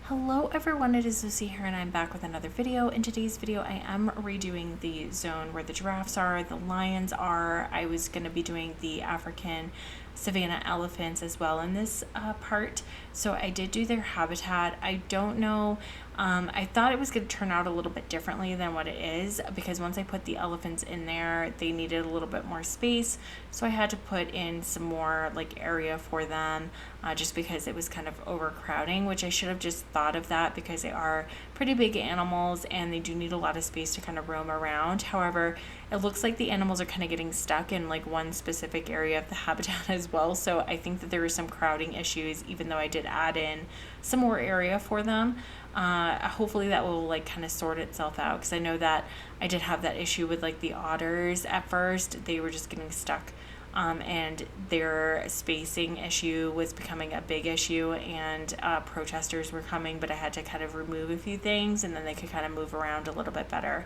Hello everyone, it is Lucy here and I'm back with another video. In today's video I am redoing the zone where the giraffes are, the lions are. I was going to be doing the African savanna elephants as well in this part. So I did do their habitat. I don't know, I thought it was going to turn out a little bit differently than what it is, because once I put the elephants in there they needed a little bit more space, so I had to put in some more like area for them, just because it was kind of overcrowding, which I should have just thought of that because they are pretty big animals and they do need a lot of space to kind of roam around. However, it looks like the animals are kind of getting stuck in like one specific area of the habitat as well, so I think that there were some crowding issues even though I did add in some more area for them. Hopefully that will like kind of sort itself out, because I know that I did have that issue with like the otters at first. They were just getting stuck, and their spacing issue was becoming a big issue, and protesters were coming, but I had to kind of remove a few things and then they could kind of move around a little bit better.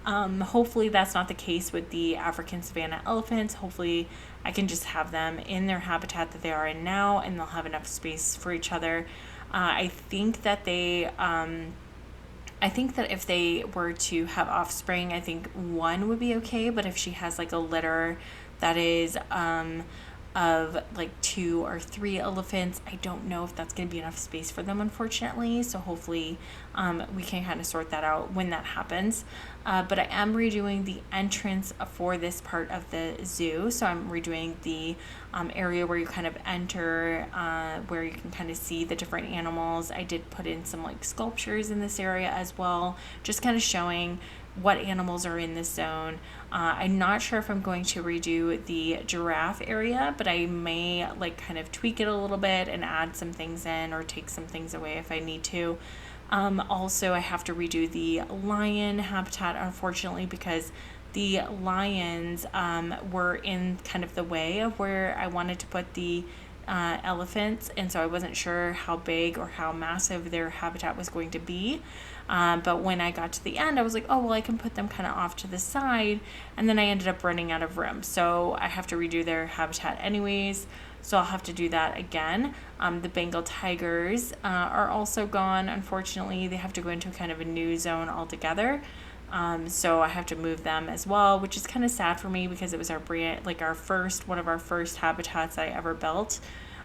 Hopefully that's not the case with the African savanna elephants. Hopefully I can just have them in their habitat that they are in now and they'll have enough space for each other. I think that if they were to have offspring, I think one would be okay. But if she has like a litter that is of like 2 or 3 elephants, I don't know if that's going to be enough space for them, unfortunately. So hopefully we can kind of sort that out when that happens. But I am redoing the entrance for this part of the zoo. So I'm redoing the area where you kind of enter, where you can kind of see the different animals. I did put in some like sculptures in this area as well, just kind of showing what animals are in this zone. I'm not sure if I'm going to redo the giraffe area, but I may like kind of tweak it a little bit and add some things in or take some things away if I need to. Also, I have to redo the lion habitat, unfortunately, because the lions were in kind of the way of where I wanted to put the elephants, and so I wasn't sure how big or how massive their habitat was going to be. But when I got to the end, I was like, oh, well, I can put them kind of off to the side, and then I ended up running out of room. So I have to redo their habitat anyways, so I'll have to do that again. The Bengal tigers are also gone, unfortunately. They have to go into kind of a new zone altogether. So I have to move them as well, which is kind of sad for me because it was our brand, like one of our first habitats I ever built.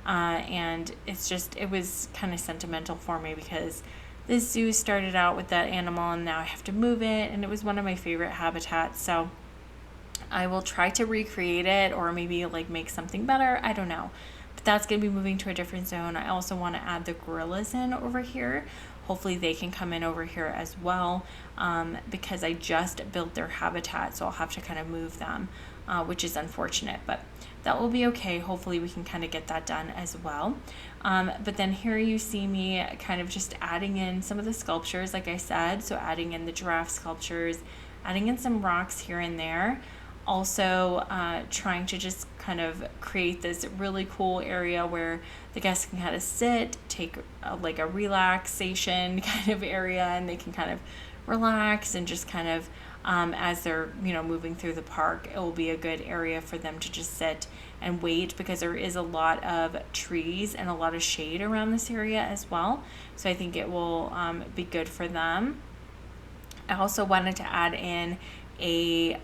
And it was kind of sentimental for me because this zoo started out with that animal and now I have to move it, and it was one of my favorite habitats. So I will try to recreate it or maybe like make something better. I don't know. But that's going to be moving to a different zone. I also want to add the gorillas in over here. Hopefully they can come in over here as well, because I just built their habitat, so I'll have to kind of move them, which is unfortunate, but that will be okay. Hopefully we can kind of get that done as well. But then here you see me kind of just adding in some of the sculptures, like I said, so adding in the giraffe sculptures, adding in some rocks here and there. Also trying to just kind of create this really cool area where the guests can kind of sit, take like a relaxation kind of area, and they can kind of relax and just kind of as they're moving through the park, it will be a good area for them to just sit and wait, because there is a lot of trees and a lot of shade around this area as well, so I think it will be good for them. I also wanted to add in a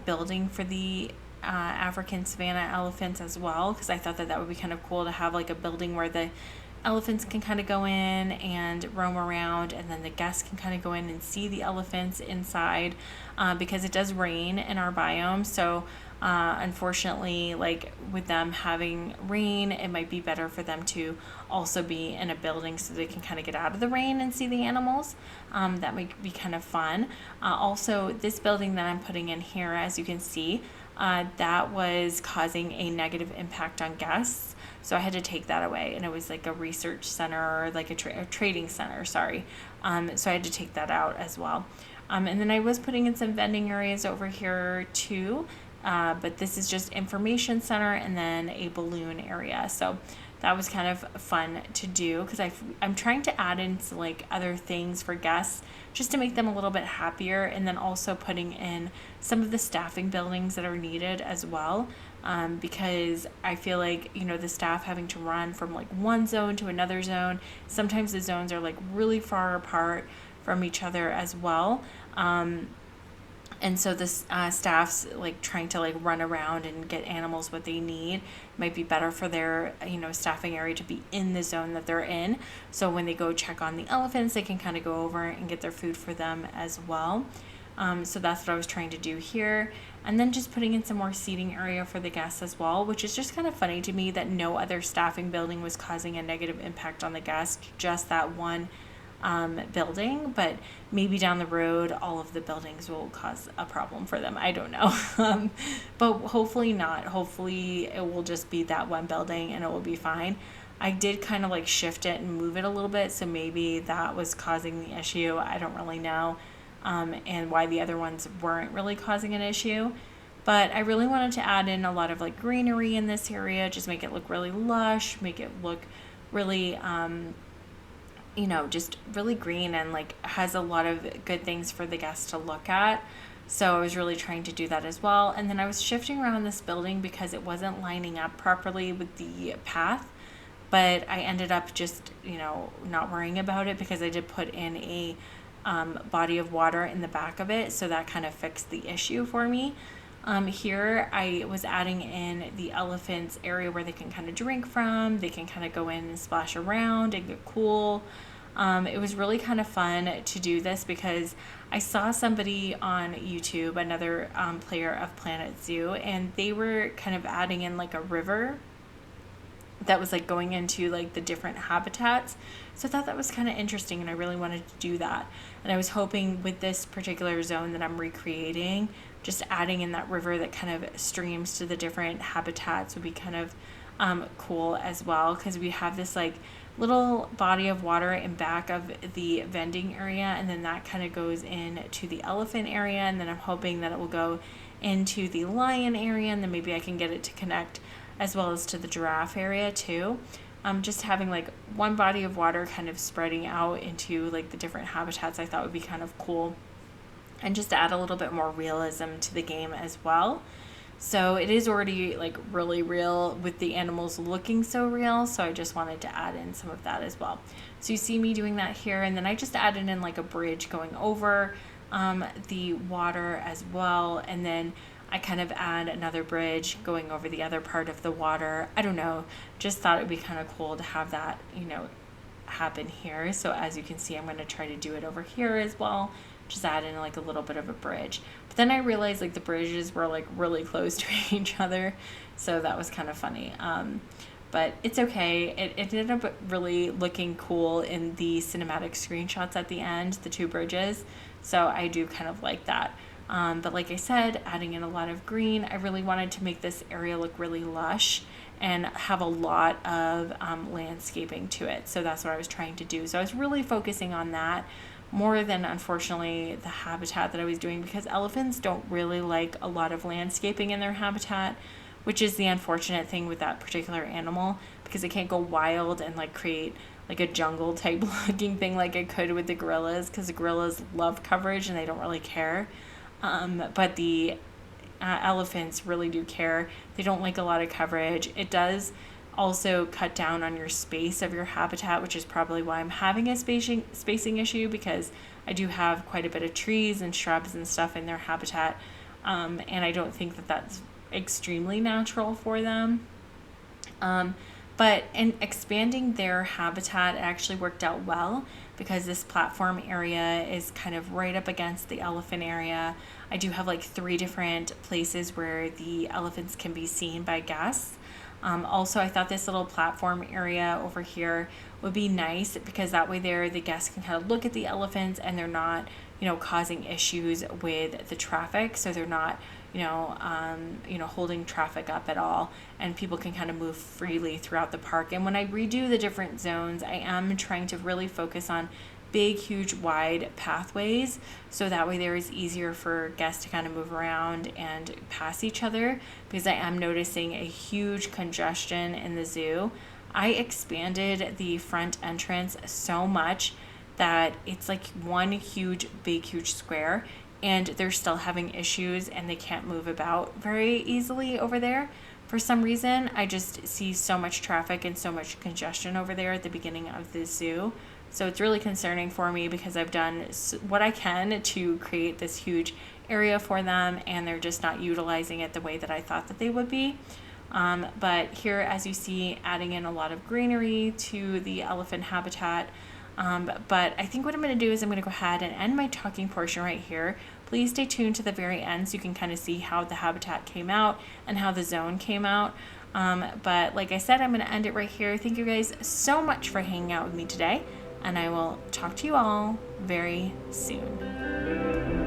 building for the African savanna elephants as well, because I thought that would be kind of cool to have like a building where the elephants can kind of go in and roam around, and then the guests can kind of go in and see the elephants inside, because it does rain in our biome. So unfortunately, like with them having rain, it might be better for them to also be in a building so they can kind of get out of the rain and see the animals. That might be kind of fun. Also, this building that I'm putting in here, as you can see, that was causing a negative impact on guests. So I had to take that away, and it was like a research center, or like a trading center, sorry. So I had to take that out as well. And then I was putting in some vending areas over here too, but this is just information center and then a balloon area. So that was kind of fun to do, because I'm trying to add in some, like, other things for guests just to make them a little bit happier, and then also putting in some of the staffing buildings that are needed as well. because I feel like, the staff having to run from like one zone to another zone. Sometimes the zones are like really far apart from each other as well. And so this staff's like trying to like run around and get animals what they need. It might be better for their staffing area to be in the zone that they're in, so when they go check on the elephants, they can kind of go over and get their food for them as well. So that's what I was trying to do here. And then just putting in some more seating area for the guests as well, which is just kind of funny to me that no other staffing building was causing a negative impact on the guests, just that one building. But maybe down the road, all of the buildings will cause a problem for them. I don't know. But hopefully not. Hopefully it will just be that one building and it will be fine. I did kind of like shift it and move it a little bit, so maybe that was causing the issue. I don't really know. And why the other ones weren't really causing an issue. But I really wanted to add in a lot of like greenery in this area, just make it look really lush, make it look really, just really green and like has a lot of good things for the guests to look at. So I was really trying to do that as well. And then I was shifting around this building because it wasn't lining up properly with the path. But I ended up just, not worrying about it because I did put in a body of water in the back of it, so that kind of fixed the issue for me. Here I was adding in the elephants area where they can kind of drink from, they can kind of go in and splash around and get cool. It was really kind of fun to do this because I saw somebody on YouTube, another player of Planet Zoo, and they were kind of adding in like a river that was like going into like the different habitats. So I thought that was kind of interesting and I really wanted to do that. And I was hoping with this particular zone that I'm recreating, just adding in that river that kind of streams to the different habitats would be kind of cool as well, because we have this like little body of water in back of the vending area, and then that kind of goes in to the elephant area, and then I'm hoping that it will go into the lion area, and then maybe I can get it to connect as well as to the giraffe area too. Just having like one body of water kind of spreading out into like the different habitats I thought would be kind of cool, and just to add a little bit more realism to the game as well. So it is already like really real with the animals looking so real, so I just wanted to add in some of that as well. So you see me doing that here, and then I just added in like a bridge going over the water as well, and then I kind of add another bridge going over the other part of the water. I don't know, just thought it would be kind of cool to have that, happen here. So as you can see, I'm going to try to do it over here as well, just add in like a little bit of a bridge. But then I realized like the bridges were like really close to each other, so that was kind of funny. But it's okay. It ended up really looking cool in the cinematic screenshots at the end, the two bridges. So I do kind of like that. But like I said, adding in a lot of green, I really wanted to make this area look really lush and have a lot of landscaping to it. So that's what I was trying to do. So I was really focusing on that more than, unfortunately, the habitat that I was doing, because elephants don't really like a lot of landscaping in their habitat, which is the unfortunate thing with that particular animal, because it can't go wild and like create like a jungle type looking thing like it could with the gorillas, because the gorillas love coverage and they don't really care. But the elephants really do care. They don't like a lot of coverage. It does also cut down on your space of your habitat, which is probably why I'm having a spacing issue, because I do have quite a bit of trees and shrubs and stuff in their habitat, and I don't think that that's extremely natural for them. But in expanding their habitat, it actually worked out well, because this platform area is kind of right up against the elephant area. I do have like 3 different places where the elephants can be seen by guests. Also, I thought this little platform area over here would be nice, because that way there the guests can kind of look at the elephants and they're not, causing issues with the traffic. So they're not, holding traffic up at all, and people can kind of move freely throughout the park. And when I redo the different zones, I am trying to really focus on big, huge, wide pathways, so that way there is easier for guests to kind of move around and pass each other, because I am noticing a huge congestion in the zoo. I expanded the front entrance so much that it's like one huge square, and they're still having issues and they can't move about very easily over there. For some reason, I just see so much traffic and so much congestion over there at the beginning of the zoo. So it's really concerning for me because I've done what I can to create this huge area for them, and they're just not utilizing it the way that I thought that they would be. But here, as you see, adding in a lot of greenery to the elephant habitat. But I think what I'm going to do is I'm going to go ahead and end my talking portion right here. Please stay tuned to the very end so you can kind of see how the habitat came out and how the zone came out. But like I said, I'm going to end it right here. Thank you guys so much for hanging out with me today, and I will talk to you all very soon.